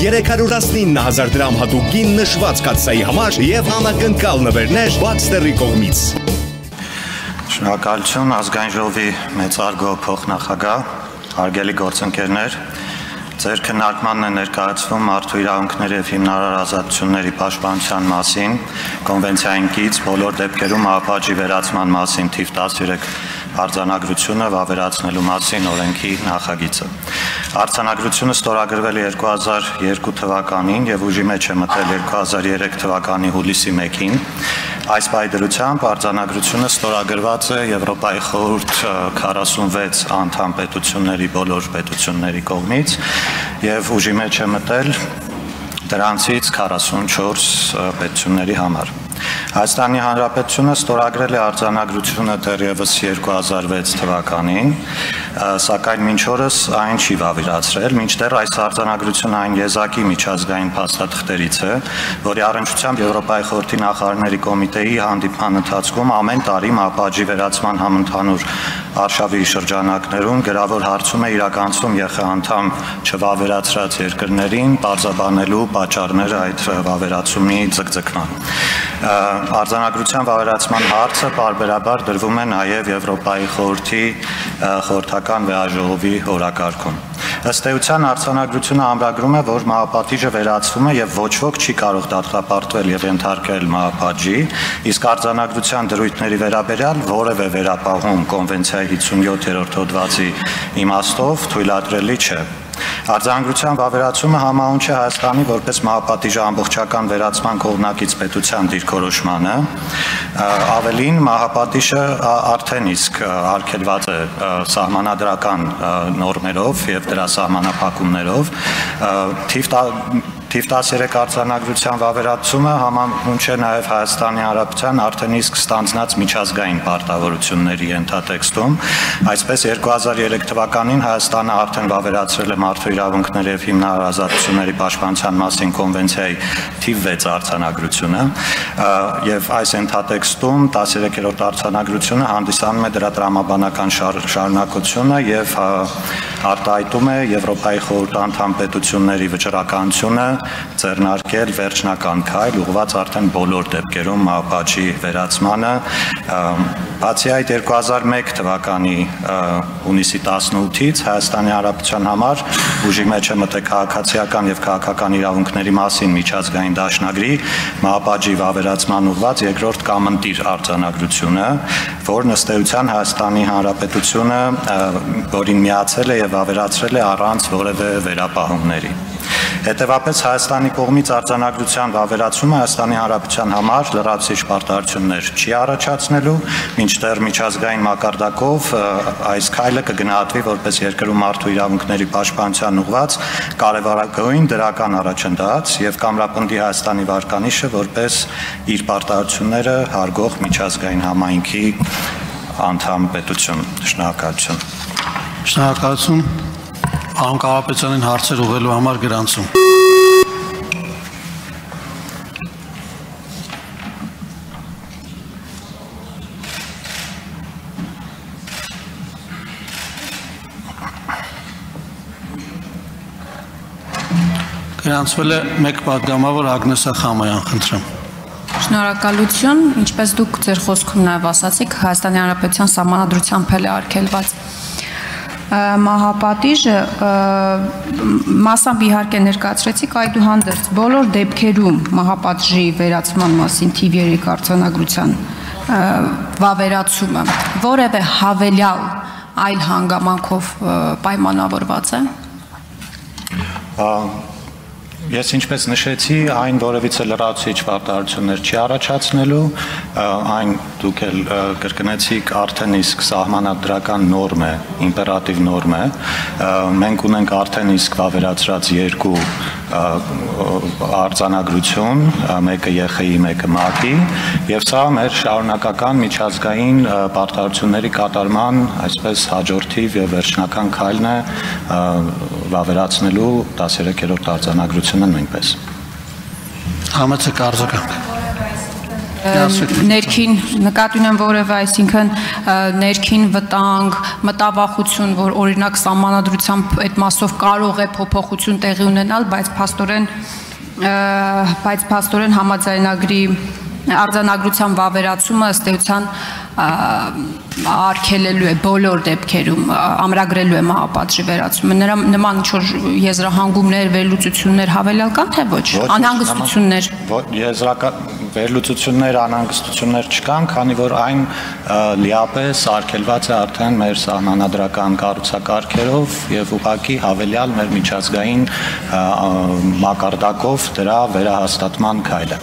319,000 դրամ հատուկ գին նշված կաթսայի համար եւ անակնկալ նվերներ Baxter-ի կողմից։ Շնորհակալություն ազգային ժողովի մեծարգո փոխնախագահ, հարգելի գործընկերներ, ձեր քննարկմանն է ներկայացվում մարդու իրավունքների եւ հիմնարար ազատությունների պաշտպանության մասին կոնվենցիային կից բոլոր դեպքերում ԱՊԱՃ-ի վերացման մասին թիվ 13 արձանագրությունը վավերացնելու մասին օրենքի նախագիծը։ Արձանագրությունը ստորագրվել է 2002 թվականին եւ ուժի մեջ է մտել 2003 թվականի հուլիսի 1-ին։ Այս պայդրությամբ արձանագրությունը ստորագրված է Եվրոպայի խորհուրդ 46 անդամ պետությունների բոլոր պետությունների կողմից եւ ուժի մեջ է մտել դրանցից 44 պետությունների համար։ Հայաստանի Հանրապետությունը ստորագրել է արձանագրությունը դեռևս 2006 թվականին, սակայն մինչ օրս այն չի վավերացրել, մինչդեռ այս արձանագրությունը այն եզակի միջազգային փաստաթղթերից է, որի առնչությամբ Եվրոպայի խորհրդի նախարարների կոմիտեի հանդիպման ընթացքում ամեն տարի ԱՊԱՃ-ի վերացման համընդհանուր արշավի շրջանակներում գրավոր հարցում է իրականացում ԵԽ անդամ չվավերացրած երկրներին պարզաբանելու պատճառները այդ վավերացումի ձգձգման։ Արձանագրության վավերացման հարցը պարբերաբար դրվում է նաև Եվրոպայի խորհրդի խորհրդական վեաժողովի օրակարգում։ Ըստ էության արձանագրությունը ամրագրում է, որ մահապատիժը վերացվում է եւ ոչ ոք չի կարող դատապարտվել եւ ենթարկել մահապատժի, իսկ արձանագրության դրույթների վերաբերյալ որևէ վերապահում կոնվենցիայի 57-րդ հոդվածի իմաստով թույլատրելի չէ։ Արձանագրության վավերացումը համահունչ է Հայաստանի որպես մահապատիժի ամբողջական վերացման կողմնակից պետության դիրքորոշմանը, ավելին մահապատիժը արդեն իսկ արգելված է սահմանադրական նորմերով եւ դրա սահմանափակումներով, Թիվ 13 արձանագրության վավերացումը համահունչ է նաև Հայաստանի Հանրապետության արդեն իսկ ստանձնած միջազգային պարտավորությունների ենթատեքստում, այսպես 2003 թվականին Հայաստանը արդեն վավերացրել է մարդու իրավունքների եւ հիմնարար ազատությունների պաշտպանության մասին կոնվենցիայի թիվ 6 արձանագրությունը եւ այս ենթատեքստում 13-րդ արձանագրությունը հանդիսանում է դրա տրամաբանական շարունակությունը եւ արտահայտում է Եվրոպայի խորհրդի անդամ պետությունների վճռականությունը ձեռնարկել վերջնական քայլ ուղղված արդեն բոլոր դեպքերում ԱՊԱՃ-ի վերացմանը, բացի այդ 2001 թվականի հունիսի 18-ից Հայաստանի Հանրապետության համար ուժի մեջ է մտել քաղաքացիական եւ քաղաքական իրավունքների մասին միջազգային դաշնագրի ԱՊԱՃ-ի վավերացման ուղղված երկրորդ կամընտիր արձանագրությունը, որն ըստ էության Հայաստանի Հանրապետությունը որին միացել է եւ վավերացրել է առանց որևէ վերապահումների։ Հետևաբար Հայաստանի կողմից արձանագրության վավերացումը Հայաստանի Հանրապետության համար լրացուցիչ պարտավորություններ չի առաջացնելու, մինչդեռ միջազգային մակարդակով այս քայլը կգնահատվի որպես երկրում մարդու իրավունքների պաշտպանության ուղղված կարևորագույն դրական առաջընթաց եւ կամրապնդի Հայաստանի վարկանիշը որպես իր պարտավորությունները հարգող միջազգային համայնքի անդամ պետություն։ Շնորհակալություն։ Շնորհակալություն։ Պարոն Կարապետյանին հարցեր ուղղելու համար գրանցում։ Գրանցվել է մեկ պատգամավոր Ագնեսա Խամայան, խնդրեմ։ Շնորհակալություն, ինչպես դուք ձեր խոսքում նաև ասացիք, Հայաստանի Հանրապետության սահմանադրությամբ էլ է արգելված մահապատիժը, մասամբ իհարկե ներկայացրեցիք, այդուհանդերձ բոլոր դեպքերում մահապատժի վերացման մասին թիվ 3 արձանագրության վավերացումը որևէ հավելյալ այլ հանգամանքով պայմանավորված է։ Ես ինչպես նշեցի, այն որևիցե լրացուցիչ պարտավորություններ չի առաջացնելու, այն դուք էլ կրկնեցիք արդեն իսկ սահմանադրական նորմ է, իմպերատիվ նորմ է, մենք ունենք արդեն իսկ վավերացրած երկու արձանագրություն, մեկը ԵԽ-ի, մեկը ՄԱԿ-ի, եւ սա մեր շարունակական միջազգային պարտավորությունների կատարման, այսպես հաջորդիվ եւ վերջնական քայլն է վավերացնելու 13-րդ արձանագրությունը նույնպես։ Համեցեք արձագանք։ ներքին նկատի ունեմ որևէ, այսինքն ներքին վտանգ, մտավախություն, որ օրինակ սահմանադրությամբ այդ մասով կարող է փոփոխություն տեղի ունենալ, բայց փաստորեն համաձայնագրի արձանագրության վավերացումը ըստ էության արգելելու է բոլոր դեպքերում, ամրագրելու է մահապատժի վերացումը։ Նման ինչ-որ եզրահանգումներ, վերլուծություններ հավելյալ կան, թե ոչ, անհանգստություններ։ Վերլուծություններ, անհանգստություններ չկան, քանի որ այն լիապես արգելված է արդեն մեր սահմանադրական կառուցակարգերով եւ ուղղակի հավելյալ մեր միջազգային մակարդակով դրա վերահաստատման քայլը։